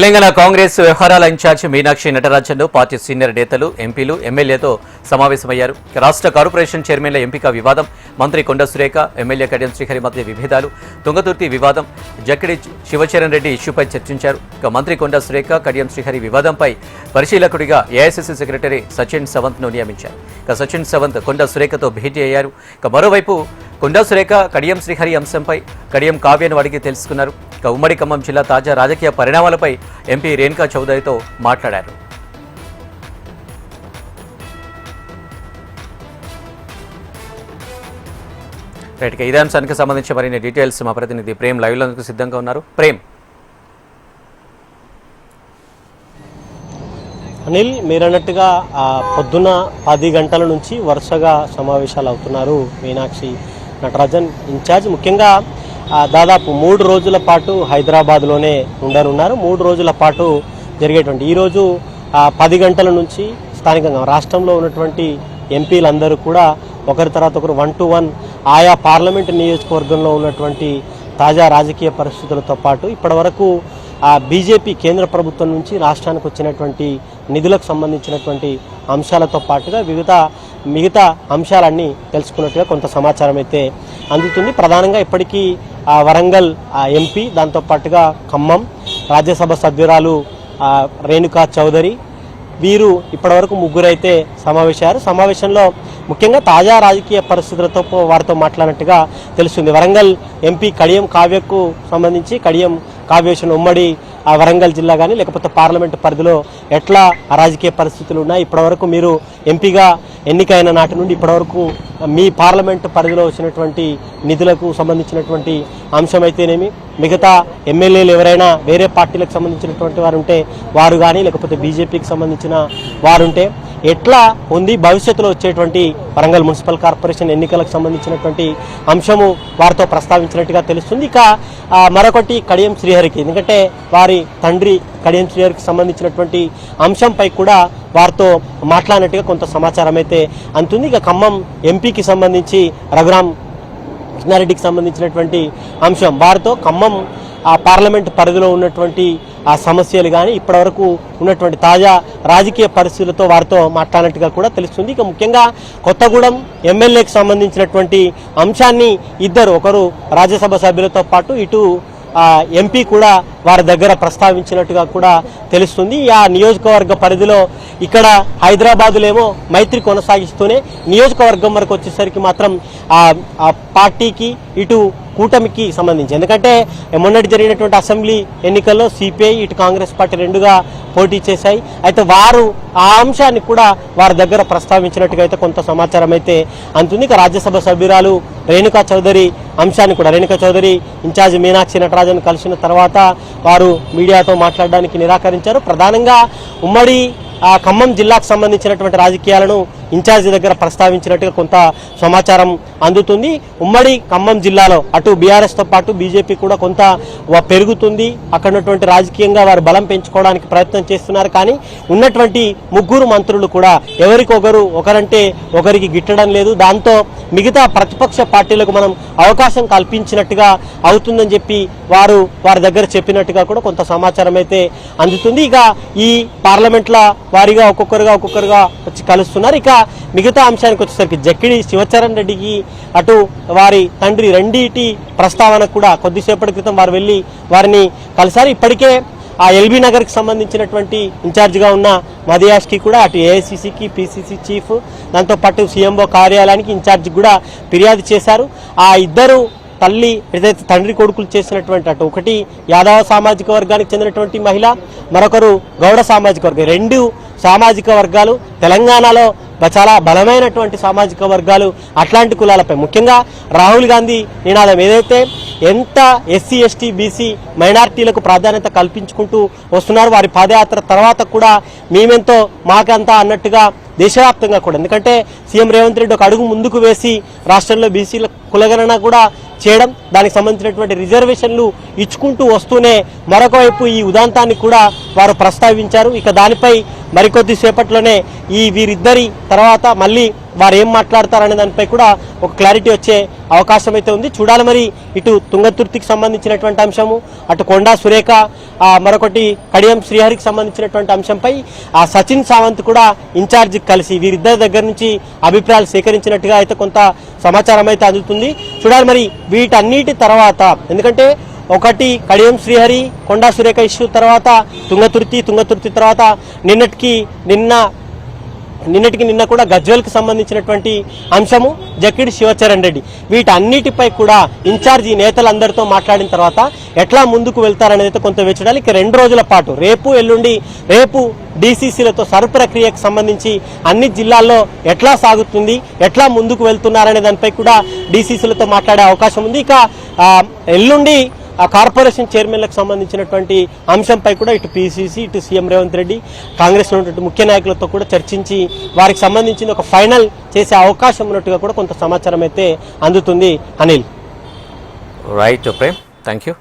తెలంగాణ కాంగ్రెస్ వ్యవహారాల incharge Meenakshi నటరాజన్ను party senior నేతలు ఎంపీలు ఎమ్మెల్యేతో సమావేశమయ్యారు. రాష్ట్ర కార్పొరేషన్ చైర్మన్ల ఎంపిక వివాదం, మంత్రి కొండ సురేఖ ఎమ్మెల్యే కడియం శ్రీహరి మధ్య విభేదాలు, తుంగతుర్తి వివాదం, జక్కిడి శివచరణ్ రెడ్డి ఇష్యూపై చర్చించారు. మంత్రి కొండ సురేఖ కడియం శ్రీహరి వివాదంపై పరిశీలకుడిగా ఏఐసీసీ సెక్రటరీ సచిన్ సవంత్ను నియమించారు. సచిన్ సవంత్ కొండ సురేఖతో భేటీ అయ్యారు. మరోవైపు కొండ సురేఖ కడియం శ్రీహరి అంశంపై కడియం కావ్యను అడిగి తెలుసుకున్నారు. ఉమ్మడి ఖమ్మం జిల్లా తాజా రాజకీయ పరిణామాలపై ఎంపీ రేణుకా చౌదరితో మాట్లాడారు. రైట్గా ఇదే అంశానికి సంబంధించి మరిన్ని డీటెయిల్స్ మా ప్రతినిధి ప్రేమ్ లైవ్లో సిద్ధంగా ఉన్నారు. ప్రేమ్. అనిల్, మీరన్నట్టుగా పొద్దున్న 10 గంటల నుంచి వరుసగా సమావేశాలు అవుతున్నారు మీనాక్షి నటరాజన్ ఇన్ఛార్జ్. ముఖ్యంగా దాదాపు 3 రోజుల పాటు హైదరాబాద్లోనే ఉండనున్నారు. 3 రోజుల పాటు జరిగేటువంటి ఈరోజు 10 గంటల నుంచి స్థానికంగా రాష్ట్రంలో ఉన్నటువంటి ఎంపీలందరూ కూడా ఒకరి తర్వాత ఒకరు 1 to 1 ఆయా పార్లమెంటు నియోజకవర్గంలో ఉన్నటువంటి తాజా రాజకీయ పరిస్థితులతో పాటు ఇప్పటివరకు బీజేపీ కేంద్ర ప్రభుత్వం నుంచి రాష్ట్రానికి వచ్చినటువంటి నిధులకు సంబంధించినటువంటి అంశాలతో పాటుగా మిగతా అంశాలన్నీ తెలుసుకున్నట్టుగా కొంత సమాచారం అయితే అందుతుంది. ప్రధానంగా ఇప్పటికీ వరంగల్ ఎంపీ, దాంతోపాటుగా ఖమ్మం రాజ్యసభ సభ్యురాలు రేణుకా చౌదరి, వీరు ఇప్పటివరకు 3 అయితే సమావేశంలో ముఖ్యంగా తాజా రాజకీయ పరిస్థితులతో వారితో మాట్లాడినట్టుగా తెలుస్తుంది. వరంగల్ ఎంపీ కడియం కావ్యకు సంబంధించి కడియం కావ్యేషన్ ఉమ్మడి వరంగల్ జిల్లా కానీ లేకపోతే పార్లమెంటు పరిధిలో ఎట్లా రాజకీయ పరిస్థితులు ఉన్నాయి, ఇప్పటివరకు మీరు ఎంపీగా ఎన్నికైన నాటి నుండి ఇప్పటివరకు మీ పార్లమెంటు పరిధిలో వచ్చినటువంటి నిధులకు సంబంధించినటువంటి అంశం అయితేనేమి, మిగతా ఎమ్మెల్యేలు ఎవరైనా వేరే పార్టీలకు సంబంధించినటువంటి వారు ఉంటే వారు కానీ లేకపోతే బీజేపీకి సంబంధించిన వారుంటే ఎట్లా ఉంది, భవిష్యత్తులో వచ్చేటువంటి వరంగల్ మున్సిపల్ కార్పొరేషన్ ఎన్నికలకు సంబంధించినటువంటి అంశము వారితో ప్రస్తావించినట్టుగా తెలుస్తుంది. ఇక మరొకటి కడియం శ్రీహరికి, ఎందుకంటే వారి తండ్రి కడియం శ్రీహరికి సంబంధించినటువంటి అంశంపై కూడా వారితో మాట్లాడినట్టుగా కొంత సమాచారం అయితే అందుతుంది. ఇక ఖమ్మం ఎంపీకి సంబంధించి రఘురామ్ కృష్ణారెడ్డికి సంబంధించినటువంటి అంశం, వారితో ఖమ్మం పార్లమెంటు పరిధిలో ఉన్నటువంటి సమస్యలు కానీ ఇప్పటివరకు ఉన్నటువంటి తాజా రాజకీయ పరిస్థితులతో వారితో మాట్లాడినట్టుగా కూడా తెలుస్తుంది. ఇక ముఖ్యంగా కొత్తగూడెం ఎమ్మెల్యేకి సంబంధించినటువంటి అంశాన్ని ఒకరు రాజ్యసభ సభ్యులతో పాటు ఇటు ఎంపీ కూడా వారి దగ్గర ప్రస్తావించినట్టుగా కూడా తెలుస్తుంది. ఆ నియోజకవర్గ పరిధిలో ఇక్కడ హైదరాబాదులేమో మైత్రి కొనసాగిస్తూనే నియోజకవర్గం వరకు వచ్చేసరికి మాత్రం ఆ పార్టీకి ఇటు కూటమికి సంబంధించి, ఎందుకంటే మొన్నటి జరిగినటువంటి అసెంబ్లీ ఎన్నికల్లో సిపిఐ ఇటు కాంగ్రెస్ పార్టీ రెండుగా పోటీ చేశాయి. అయితే వారు ఆ అంశాన్ని కూడా వారి దగ్గర ప్రస్తావించినట్టుగా అయితే కొంత సమాచారం అయితే అందుతుంది. ఇక రాజ్యసభ సభ్యురాలు రేణుకా చౌదరి అంశాన్ని కూడా, రేణుకా చౌదరి ఇన్ఛార్జ్ మీనాక్షి నటరాజన్ కలిసిన తర్వాత వారు మీడియాతో మాట్లాడడానికి నిరాకరించారు. ప్రధానంగా ఉమ్మడి ఖమ్మం జిల్లాకు సంబంధించినటువంటి రాజకీయాలను ఇన్ఛార్జి దగ్గర ప్రస్తావించినట్టుగా కొంత సమాచారం అందుతుంది. ఉమ్మడి ఖమ్మం జిల్లాలో అటు బీఆర్ఎస్తో పాటు బీజేపీ కూడా కొంత పెరుగుతుంది. అక్కడ ఉన్నటువంటి రాజకీయంగా వారు బలం పెంచుకోవడానికి ప్రయత్నం చేస్తున్నారు. కానీ ఉన్నటువంటి 3 మంత్రులు కూడా ఒకరంటే ఒకరికి గిట్టడం లేదు. దాంతో మిగతా ప్రతిపక్ష పార్టీలకు మనం అవకాశం కల్పించినట్టుగా అవుతుందని చెప్పి వారి దగ్గర చెప్పినట్టుగా కూడా కొంత సమాచారం అయితే అందుతుంది. ఇక ఈ పార్లమెంట్ల వారిగా ఒక్కొక్కరుగా వచ్చి కలుస్తున్నారు. ఇక మిగతా అంశానికి వచ్చేసరికి జక్కిడి శివచరణ్ రెడ్డికి అటు వారి తండ్రి రెండిటి ప్రస్తావన కూడా కొద్దిసేపటి క్రితం వారు వెళ్ళి వారిని కలిశారు. ఇప్పటికే ఆ ఎల్బీ నగర్కి సంబంధించినటువంటి ఇన్ఛార్జిగా ఉన్న మదియాష్కి కూడా అటు ఏఐసీసీకి, పీసీసీ చీఫ్, దాంతోపాటు సీఎంఓ కార్యాలయానికి ఇన్ఛార్జి కూడా ఫిర్యాదు చేశారు. ఆ ఇద్దరు ఏదైతే తండ్రి కొడుకులు చేసినటువంటి అటు ఒకటి యాదవ సామాజిక వర్గానికి చెందినటువంటి మహిళ, మరొకరు గౌడ సామాజిక వర్గం, 2 సామాజిక వర్గాలు తెలంగాణలో చాలా బలమైనటువంటి సామాజిక వర్గాలు అట్లాంటి కులాలపై ముఖ్యంగా రాహుల్ గాంధీ నినాదం ఏదైతే ఎంత ఎస్సీ ఎస్టీ బీసీ మైనారిటీలకు ప్రాధాన్యత కల్పించుకుంటూ వస్తున్నారు, వారి పాదయాత్ర తర్వాత కూడా మేమెంతో మాకంతా అన్నట్టుగా దేశవ్యాప్తంగా కూడా, ఎందుకంటే సీఎం రేవంత్ రెడ్డి ఒక అడుగు ముందుకు వేసి రాష్ట్రంలో బీసీల కులగణన కూడా చేయడం, దానికి సంబంధించినటువంటి రిజర్వేషన్లు ఇచ్చుకుంటూ వస్తూనే మరొక వైపు ఈ ఉదాంతాన్ని కూడా వారు ప్రస్తావించారు. ఇక దానిపై మరికొద్ది సేపట్లోనే వీరిద్దరి తర్వాత మళ్ళీ వారు ఏం మాట్లాడతారనే దానిపై కూడా ఒక క్లారిటీ వచ్చే అవకాశం అయితే ఉంది. చూడాలి మరి ఇటు తుంగతుర్తికి సంబంధించినటువంటి అంశము, అటు కొండా సురేఖ, మరొకటి కడియం శ్రీహరికి సంబంధించినటువంటి అంశంపై సచిన్ సావంత్ కూడా ఇన్ఛార్జికి కలిసి వీరిద్దరి దగ్గర నుంచి అభిప్రాయాలు సేకరించినట్టుగా అయితే కొంత సమాచారం అయితే అందుతుంది. చూడాలి మరి వీటన్నిటి తర్వాత, ఎందుకంటే ఒకటి కడియం శ్రీహరి కొండా సురేఖ ఇష్యూ తర్వాత తుంగతుర్తి తర్వాత నిన్నటికి నిన్న కూడా గజ్వేల్కి సంబంధించినటువంటి అంశము, జక్కిడి శివచరణ్ రెడ్డి, వీటన్నిటిపై కూడా ఇన్ఛార్జి నేతలందరితో మాట్లాడిన తర్వాత ఎట్లా ముందుకు వెళ్తారనేది కొంత వేచడాలి. ఇక 2 రోజుల పాటు రేపు డీసీసీలతో సర్ ప్రక్రియకు సంబంధించి అన్ని జిల్లాల్లో ఎట్లా సాగుతుంది, ఎట్లా ముందుకు వెళ్తున్నారనే దానిపై కూడా డీసీసీలతో మాట్లాడే అవకాశం ఉంది. ఇక ఎల్లుండి కార్పొరేషన్ చైర్మన్లకు సంబంధించినటువంటి అంశంపై కూడా ఇటు పీసీసీ, ఇటు సీఎం రేవంత్ రెడ్డి, కాంగ్రెస్లో ఉన్నటువంటి ముఖ్య నాయకులతో కూడా చర్చించి వారికి సంబంధించిన ఒక ఫైనల్ చేసే అవకాశం ఉన్నట్టుగా కూడా కొంత సమాచారం అయితే అందుతుంది. Anil. Right Prem, thank you.